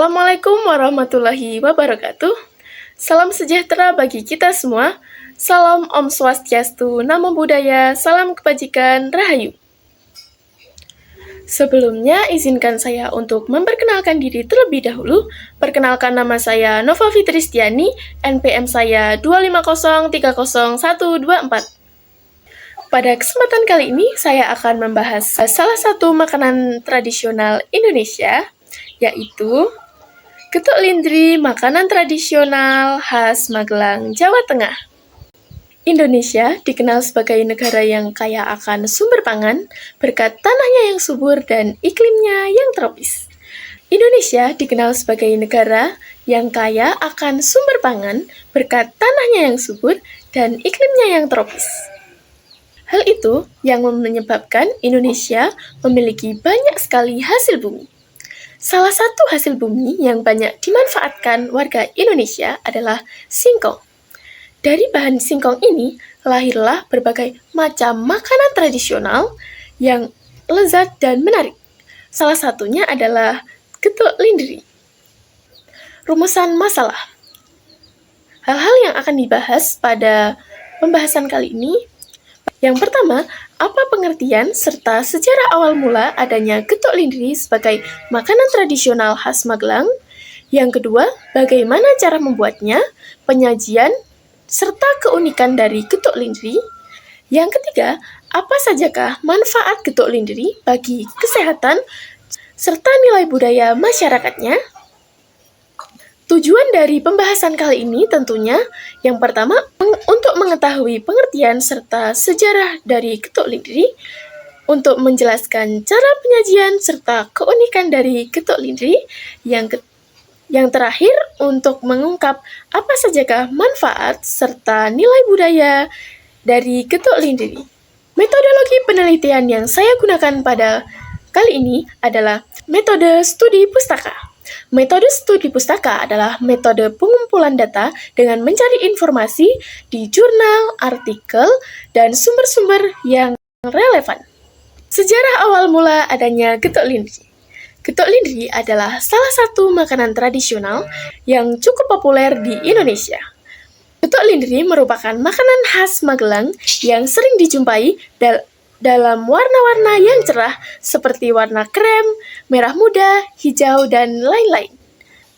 Assalamualaikum warahmatullahi wabarakatuh. Salam sejahtera bagi kita semua. Salam Om Swastiastu, Namo Buddhaya, salam kebajikan, Rahayu. Sebelumnya, izinkan saya untuk memperkenalkan diri terlebih dahulu. Perkenalkan, nama saya Nova Fitristiani, NPM saya 250300124. Pada kesempatan kali ini, saya akan membahas salah satu makanan tradisional Indonesia, yaitu getuk lindri, makanan tradisional khas Magelang, Jawa Tengah. Indonesia dikenal sebagai negara yang kaya akan sumber pangan berkat tanahnya yang subur dan iklimnya yang tropis. Indonesia dikenal sebagai negara yang kaya akan sumber pangan berkat tanahnya yang subur dan iklimnya yang tropis. Hal itu yang menyebabkan Indonesia memiliki banyak sekali hasil bumi. Salah satu hasil bumi yang banyak dimanfaatkan warga Indonesia adalah singkong. Dari bahan singkong ini, lahirlah berbagai macam makanan tradisional yang lezat dan menarik. Salah satunya adalah getuk lindri. Rumusan masalah. Hal-hal yang akan dibahas pada pembahasan kali ini. Yang pertama, apa pengertian serta sejarah awal mula adanya getuk lindri sebagai makanan tradisional khas Magelang? Yang kedua, bagaimana cara membuatnya, penyajian, serta keunikan dari getuk lindri? Yang ketiga, apa sajakah manfaat getuk lindri bagi kesehatan serta nilai budaya masyarakatnya? Tujuan dari pembahasan kali ini tentunya yang pertama untuk mengetahui pengertian serta sejarah dari getuk lindri, untuk menjelaskan cara penyajian serta keunikan dari getuk lindri, yang terakhir untuk mengungkap apa sajakah manfaat serta nilai budaya dari getuk lindri. Metodologi penelitian yang saya gunakan pada kali ini adalah metode studi pustaka. Metode studi pustaka adalah metode pengumpulan data dengan mencari informasi di jurnal, artikel, dan sumber-sumber yang relevan. Sejarah awal mula adanya getuk lindri. Getuk lindri adalah salah satu makanan tradisional yang cukup populer di Indonesia. Getuk lindri merupakan makanan khas Magelang yang sering dijumpai dalam warna-warna yang cerah seperti warna krem, merah muda, hijau, dan lain-lain.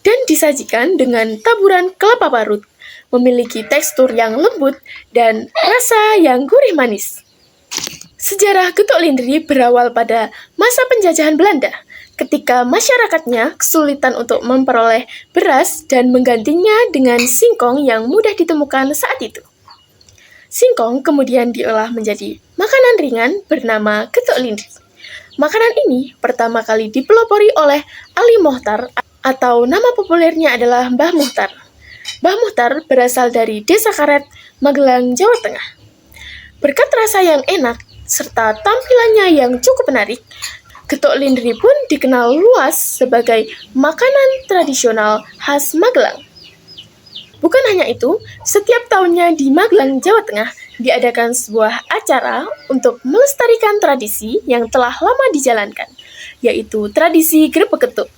Dan disajikan dengan taburan kelapa parut, memiliki tekstur yang lembut dan rasa yang gurih manis. Sejarah getuk lindri berawal pada masa penjajahan Belanda, ketika masyarakatnya kesulitan untuk memperoleh beras dan menggantinya dengan singkong yang mudah ditemukan saat itu. Singkong kemudian diolah menjadi makanan ringan bernama getuk lindri. Makanan ini pertama kali dipelopori oleh Ali Mohtar, atau nama populernya adalah Mbah Muhtar. Mbah Muhtar berasal dari Desa Karet, Magelang, Jawa Tengah. Berkat rasa yang enak serta tampilannya yang cukup menarik, getuk lindri pun dikenal luas sebagai makanan tradisional khas Magelang. Bukan hanya itu, setiap tahunnya di Magelang, Jawa Tengah, diadakan sebuah acara untuk melestarikan tradisi yang telah lama dijalankan, yaitu tradisi Grebek Getuk.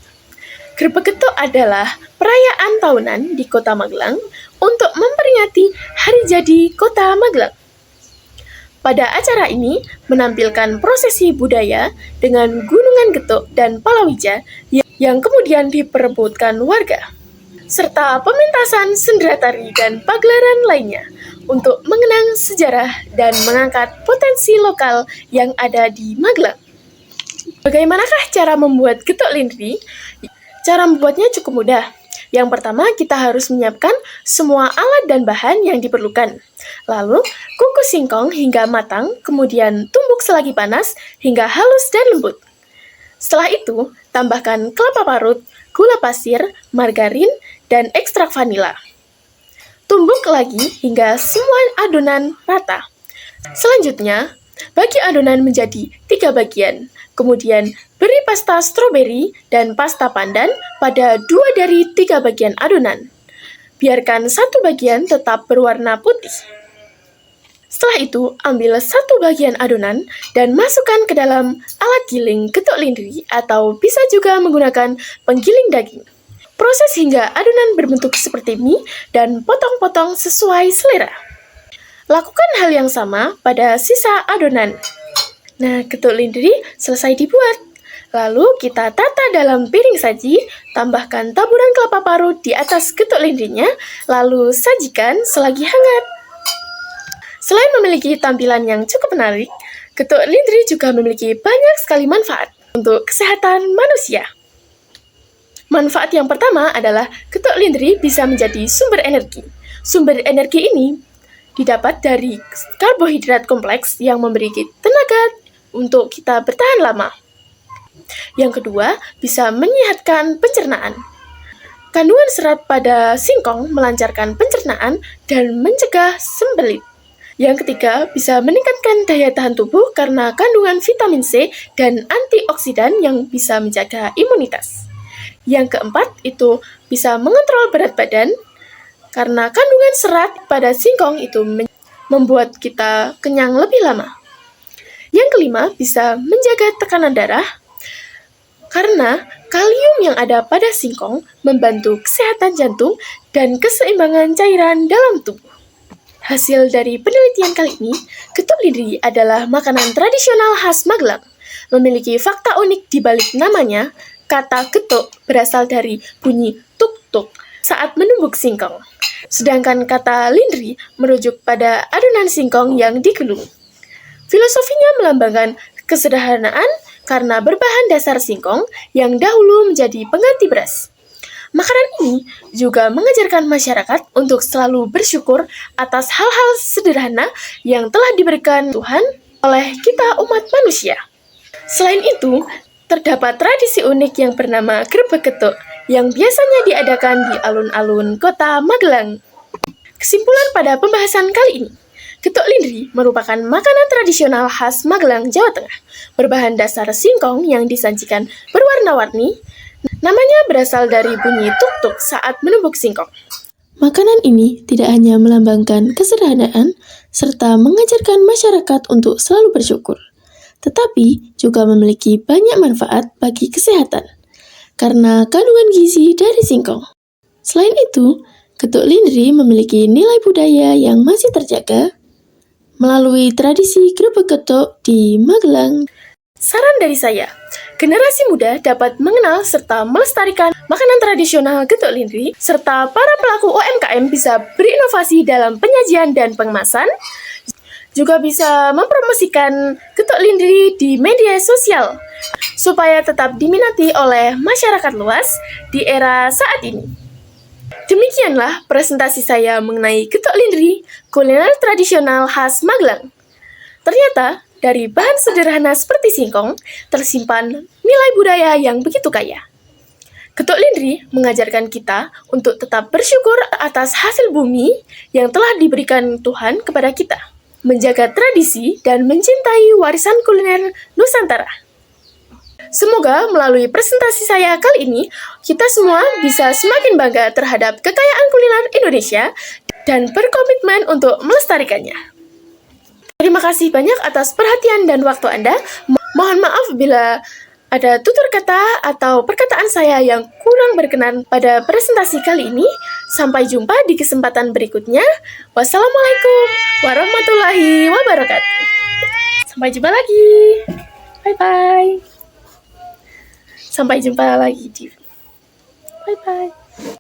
Grebek Getuk adalah perayaan tahunan di Kota Magelang untuk memperingati hari jadi Kota Magelang. Pada acara ini menampilkan prosesi budaya dengan gunungan getuk dan palawija yang kemudian diperebutkan warga, serta pementasan sendera tari dan pagelaran lainnya untuk mengenang sejarah dan mengangkat potensi lokal yang ada di Magelang. Bagaimanakah cara membuat getuk lindri? Cara membuatnya cukup mudah. Yang pertama, kita harus menyiapkan semua alat dan bahan yang diperlukan. Lalu, kukus singkong hingga matang, kemudian tumbuk selagi panas hingga halus dan lembut. Setelah itu, tambahkan kelapa parut, gula pasir, margarin, dan ekstrak vanila. Tumbuk lagi hingga semua adonan rata. Selanjutnya, bagi adonan menjadi 3 bagian. Kemudian, beri pasta stroberi dan pasta pandan pada 2 dari 3 bagian adonan. Biarkan 1 bagian tetap berwarna putih. Setelah itu, ambil 1 bagian adonan dan masukkan ke dalam alat giling getuk lindri atau bisa juga menggunakan penggiling daging. Proses hingga adonan berbentuk seperti mie dan potong-potong sesuai selera. Lakukan hal yang sama pada sisa adonan. Nah, getuk lindri selesai dibuat. Lalu kita tata dalam piring saji, tambahkan taburan kelapa parut di atas getuk lindrinya, lalu sajikan selagi hangat. Selain memiliki tampilan yang cukup menarik, getuk lindri juga memiliki banyak sekali manfaat untuk kesehatan manusia. Manfaat yang pertama adalah getuk lindri bisa menjadi sumber energi. Sumber energi ini didapat dari karbohidrat kompleks yang memberi tenaga untuk kita bertahan lama. Yang kedua, bisa menyehatkan pencernaan. Kandungan serat pada singkong melancarkan pencernaan dan mencegah sembelit. Yang ketiga, bisa meningkatkan daya tahan tubuh karena kandungan vitamin C dan antioksidan yang bisa menjaga imunitas. Yang keempat, itu bisa mengontrol berat badan karena kandungan serat pada singkong itu membuat kita kenyang lebih lama. Yang kelima, bisa menjaga tekanan darah karena kalium yang ada pada singkong membantu kesehatan jantung dan keseimbangan cairan dalam tubuh. Hasil dari penelitian kali ini, getuk lindri adalah makanan tradisional khas Magelang. Memiliki fakta unik di balik namanya. Kata getuk berasal dari bunyi tuk-tuk saat menumbuk singkong. Sedangkan kata lindri merujuk pada adonan singkong yang digulung. Filosofinya melambangkan kesederhanaan karena berbahan dasar singkong yang dahulu menjadi pengganti beras. Makanan ini juga mengajarkan masyarakat untuk selalu bersyukur atas hal-hal sederhana yang telah diberikan Tuhan oleh kita umat manusia. Selain itu, terdapat tradisi unik yang bernama grebek getuk yang biasanya diadakan di alun-alun kota Magelang. Kesimpulan pada pembahasan kali ini, getuk lindri merupakan makanan tradisional khas Magelang, Jawa Tengah, berbahan dasar singkong yang disajikan berwarna-warni. Namanya berasal dari bunyi tuk-tuk saat menumbuk singkong. Makanan ini tidak hanya melambangkan kesederhanaan serta mengajarkan masyarakat untuk selalu bersyukur, tetapi juga memiliki banyak manfaat bagi kesehatan karena kandungan gizi dari singkong. Selain itu, getuk lindri memiliki nilai budaya yang masih terjaga melalui tradisi grebek getuk di Magelang. Saran dari saya, generasi muda dapat mengenal serta melestarikan makanan tradisional getuk lindri, serta para pelaku UMKM bisa berinovasi dalam penyajian dan pengemasan, juga bisa mempromosikan getuk lindri di media sosial, supaya tetap diminati oleh masyarakat luas di era saat ini. Demikianlah presentasi saya mengenai getuk lindri, kuliner tradisional khas Magelang. Ternyata, dari bahan sederhana seperti singkong, tersimpan nilai budaya yang begitu kaya. Getuk lindri mengajarkan kita untuk tetap bersyukur atas hasil bumi yang telah diberikan Tuhan kepada kita, menjaga tradisi dan mencintai warisan kuliner Nusantara. Semoga melalui presentasi saya kali ini, kita semua bisa semakin bangga terhadap kekayaan kuliner Indonesia dan berkomitmen untuk melestarikannya. Terima kasih banyak atas perhatian dan waktu Anda. Mohon maaf bila ada tutur kata atau perkataan saya yang kurang berkenan pada presentasi kali ini. Sampai jumpa di kesempatan berikutnya. Wassalamualaikum warahmatullahi wabarakatuh. Sampai jumpa lagi. Bye-bye. Sampai jumpa lagi. Bye-bye.